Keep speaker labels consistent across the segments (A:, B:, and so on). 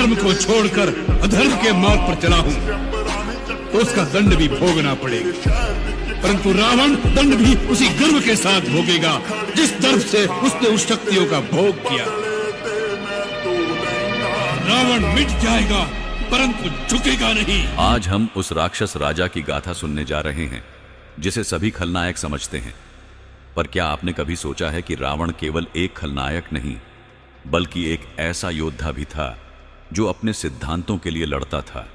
A: धर्म को छोड़कर अधर्म के मार्ग पर चला हूं तो उसका दंड भी भोगना पड़ेगा, परंतु रावण दंड भी उसी गर्व के साथ भोगेगा जिस दर्द से उसने उस शक्तियों का भोग किया। रावण मिट जाएगा परंतु झुकेगा नहीं।
B: आज हम उस राक्षस राजा की गाथा सुनने जा रहे हैं जिसे सभी खलनायक समझते हैं। पर क्या आपने कभी सोचा है कि रावण केवल एक खलनायक नहीं बल्कि एक ऐसा योद्धा भी था जो अपने सिद्धांतों के लिए लड़ता था,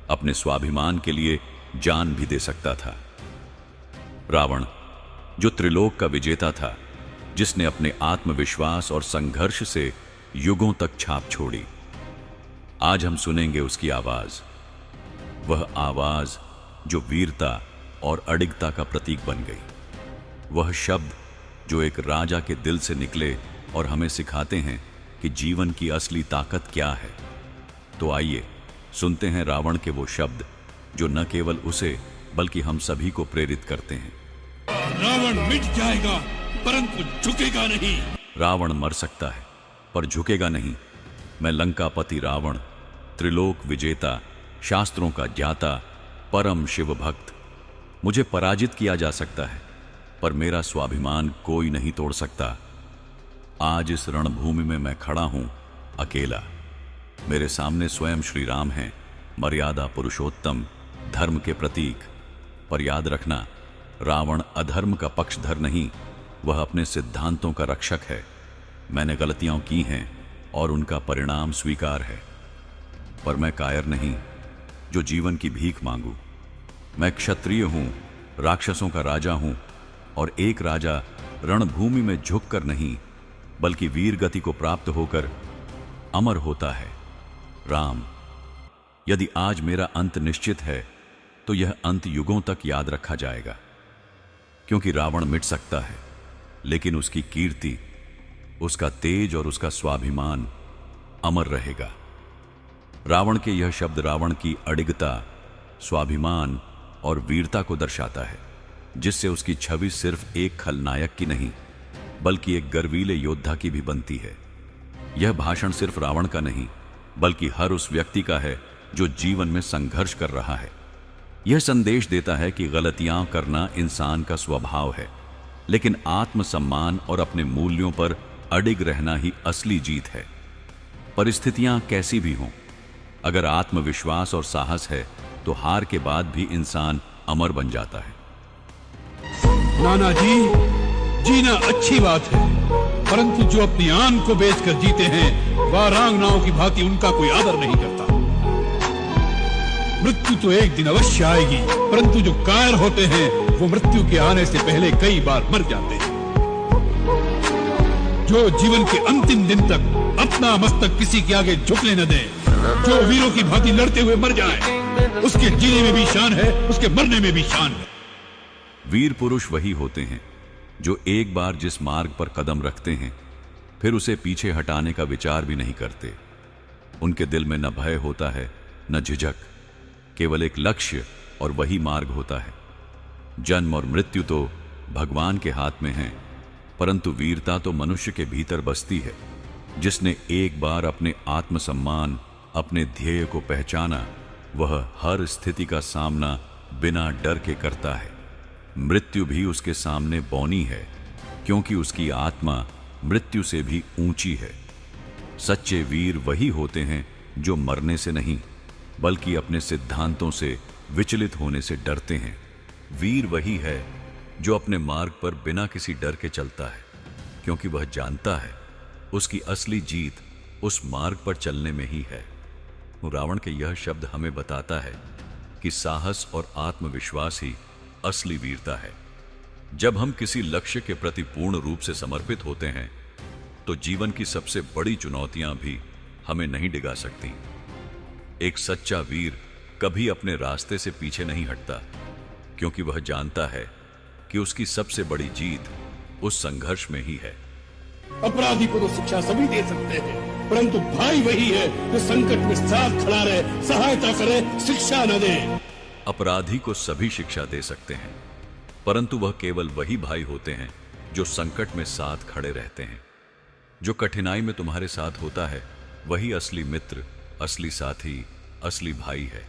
B: अपने स्वाभिमान के लिए जान भी दे सकता था। रावण जो त्रिलोक का विजेता था, जिसने अपने आत्मविश्वास और संघर्ष से युगों तक छाप छोड़ी। आज हम सुनेंगे उसकी आवाज, वह आवाज जो वीरता और अडिगता का प्रतीक बन गई, वह शब्द जो एक राजा के दिल से निकले और हमें सिखाते हैं कि जीवन की असली ताकत क्या है। तो आइए सुनते हैं रावण के वो शब्द जो न केवल उसे बल्कि हम सभी को प्रेरित करते हैं।
A: रावण मिट जाएगा परंतु झुकेगा नहीं।
B: रावण मर सकता है पर झुकेगा नहीं। मैं लंकापति रावण, त्रिलोक विजेता, शास्त्रों का ज्ञाता, परम शिव भक्त, मुझे पराजित किया जा सकता है पर मेरा स्वाभिमान कोई नहीं तोड़ सकता। आज इस रणभूमि में मैं खड़ा हूं अकेला। मेरे सामने स्वयं श्री राम हैं, मर्यादा पुरुषोत्तम, धर्म के प्रतीक। पर याद रखना, रावण अधर्म का पक्षधर नहीं, वह अपने सिद्धांतों का रक्षक है। मैंने गलतियां की हैं और उनका परिणाम स्वीकार है, पर मैं कायर नहीं जो जीवन की भीख मांगू। मैं क्षत्रिय हूं, राक्षसों का राजा हूं, और एक राजा रणभूमि में झुककर नहीं बल्कि वीर गति को प्राप्त होकर अमर होता है। राम, यदि आज मेरा अंत निश्चित है तो यह अंत युगों तक याद रखा जाएगा, क्योंकि रावण मिट सकता है लेकिन उसकी कीर्ति, उसका तेज और उसका स्वाभिमान अमर रहेगा। रावण के यह शब्द रावण की अडिगता, स्वाभिमान और वीरता को दर्शाता है, जिससे उसकी छवि सिर्फ एक खलनायक की नहीं बल्कि एक गर्वीले योद्धा की भी बनती है। यह भाषण सिर्फ रावण का नहीं बल्कि हर उस व्यक्ति का है जो जीवन में संघर्ष कर रहा है। यह संदेश देता है कि गलतियां करना इंसान का स्वभाव है, लेकिन आत्मसम्मान और अपने मूल्यों पर अडिग रहना ही असली जीत है। परिस्थितियां कैसी भी हों, अगर आत्मविश्वास और साहस है तो हार के बाद भी इंसान अमर बन जाता है।
A: नाना जी, जीना अच्छी बात है, परंतु जो अपनी आन को बेचकर जीते हैं वह रांगनाओं की भांति उनका कोई आदर नहीं करता। मृत्यु तो एक दिन अवश्य आएगी, परंतु जो कायर होते हैं वो मृत्यु के आने से पहले कई बार मर जाते हैं। जो जीवन के अंतिम दिन तक अपना मस्तक किसी के आगे झुकने न दे, जो वीरों की भांति लड़ते हुए मर जाए, उसके जीने में भी शान है, उसके मरने में भी शान है।
B: वीर पुरुष वही होते हैं जो एक बार जिस मार्ग पर कदम रखते हैं फिर उसे पीछे हटाने का विचार भी नहीं करते। उनके दिल में न भय होता है न झिझक, केवल एक लक्ष्य और वही मार्ग होता है। जन्म और मृत्यु तो भगवान के हाथ में है, परंतु वीरता तो मनुष्य के भीतर बसती है। जिसने एक बार अपने आत्मसम्मान, अपने ध्येय को पहचाना, वह हर स्थिति का सामना बिना डर के करता है। मृत्यु भी उसके सामने बौनी है, क्योंकि उसकी आत्मा मृत्यु से भी ऊंची है। सच्चे वीर वही होते हैं जो मरने से नहीं बल्कि अपने सिद्धांतों से विचलित होने से डरते हैं। वीर वही है जो अपने मार्ग पर बिना किसी डर के चलता है, क्योंकि वह जानता है उसकी असली जीत उस मार्ग पर चलने में ही है। रावण के यह शब्द हमें बताता है कि साहस और आत्मविश्वास ही असली वीरता है। जब हम किसी लक्ष्य के प्रति पूर्ण रूप से समर्पित होते हैं तो जीवन की सबसे बड़ी चुनौतियां भी हमें नहीं डिगा सकती। एक सच्चा वीर कभी अपने रास्ते से पीछे नहीं हटता, क्योंकि वह जानता है कि उसकी सबसे बड़ी जीत उस संघर्ष में ही है।
A: अपराधी को तो शिक्षा सभी दे सकते हैं, परंतु भाई वही है जो संकट में साथ खड़ा रहे, सहायता करे, शिक्षा न दे।
B: अपराधी को सभी शिक्षा दे सकते हैं, परंतु वह केवल वही भाई होते हैं जो संकट में साथ खड़े रहते हैं। जो कठिनाई में तुम्हारे साथ होता है वही असली मित्र असली साथी, असली भाई है।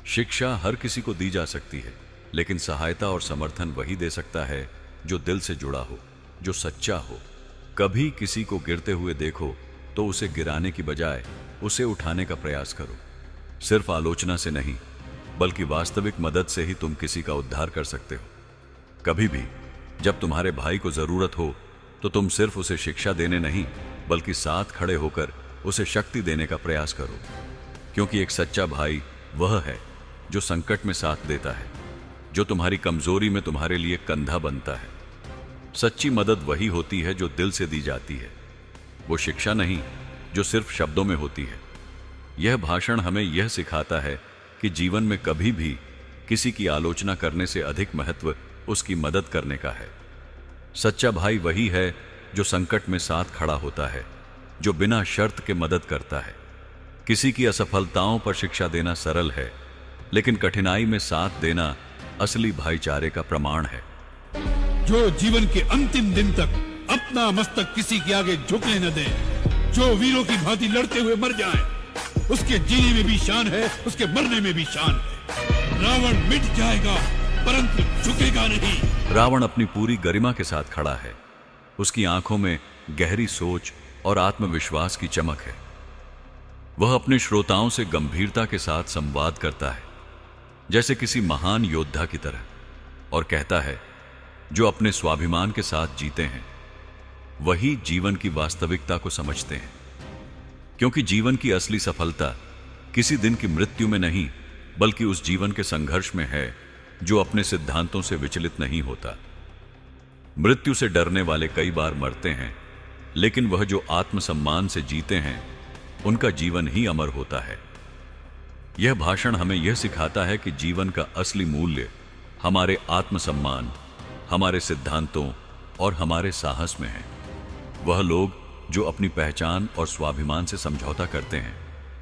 B: शिक्षा हर किसी को दी जा सकती है, लेकिन सहायता और समर्थन वही दे सकता है जो दिल से जुड़ा हो, जो सच्चा हो। कभी किसी को गिरते हुए देखो तो उसे गिराने की बजाय उसे उठाने का प्रयास करो। सिर्फ आलोचना से नहीं, बल्कि वास्तविक मदद से ही तुम किसी का उद्धार कर सकते हो। कभी भी जब तुम्हारे भाई को जरूरत हो तो तुम सिर्फ उसे शिक्षा देने नहीं, बल्कि साथ खड़े होकर उसे शक्ति देने का प्रयास करो। क्योंकि एक सच्चा भाई वह है जो संकट में साथ देता है, जो तुम्हारी कमजोरी में तुम्हारे लिए कंधा बनता है। सच्ची मदद वही होती है जो दिल से दी जाती है, वो शिक्षा नहीं जो सिर्फ शब्दों में होती है। यह भाषण हमें यह सिखाता है कि जीवन में कभी भी किसी की आलोचना करने से अधिक महत्व उसकी मदद करने का है। सच्चा भाई वही है जो संकट में साथ खड़ा होता है, जो बिना शर्त के मदद करता है। किसी की असफलताओं पर शिक्षा देना सरल है, लेकिन कठिनाई में साथ देना असली भाईचारे का प्रमाण है।
A: जो जीवन के अंतिम दिन तक अपना मस्तक किसी के आगे झुकने न दे, जो वीरों की भांति लड़ते हुए मर जाए, उसके जीने में भी शान है, उसके मरने में भी शान है। रावण मिट जाएगा परंतु झुकेगा नहीं।
B: रावण अपनी पूरी गरिमा के साथ खड़ा है। उसकी आंखों में गहरी सोच और आत्मविश्वास की चमक है। वह अपने श्रोताओं से गंभीरता के साथ संवाद करता है, जैसे किसी महान योद्धा की तरह, और कहता है, जो अपने स्वाभिमान के साथ जीते हैं वही जीवन की वास्तविकता को समझते हैं। क्योंकि जीवन की असली सफलता किसी दिन की मृत्यु में नहीं, बल्कि उस जीवन के संघर्ष में है जो अपने सिद्धांतों से विचलित नहीं होता। मृत्यु से डरने वाले कई बार मरते हैं, लेकिन वह जो आत्मसम्मान से जीते हैं उनका जीवन ही अमर होता है। यह भाषण हमें यह सिखाता है कि जीवन का असली मूल्य हमारे आत्मसम्मान, हमारे सिद्धांतों और हमारे साहस में है। वह लोग जो अपनी पहचान और स्वाभिमान से समझौता करते हैं,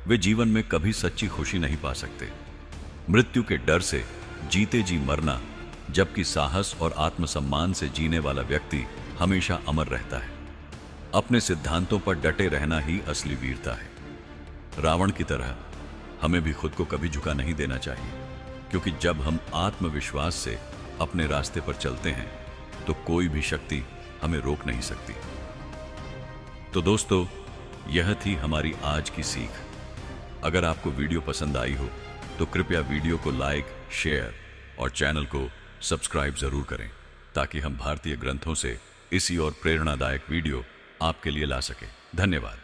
B: वे जीवन में कभी सच्ची खुशी नहीं पा सकते। मृत्यु के डर से जीते जी मरना, जबकि साहस और आत्मसम्मान से जीने वाला व्यक्ति हमेशा अमर रहता है। अपने सिद्धांतों पर डटे रहना ही असली वीरता है। रावण की तरह हमें भी खुद को कभी झुका नहीं देना चाहिए, क्योंकि जब हम आत्मविश्वास से अपने रास्ते पर चलते हैं तो कोई भी शक्ति हमें रोक नहीं सकती। तो दोस्तों, यह थी हमारी आज की सीख। अगर आपको वीडियो पसंद आई हो तो कृपया वीडियो को लाइक, शेयर और चैनल को सब्सक्राइब जरूर करें, ताकि हम भारतीय ग्रंथों से इसी और प्रेरणादायक वीडियो आपके लिए ला सकें। धन्यवाद।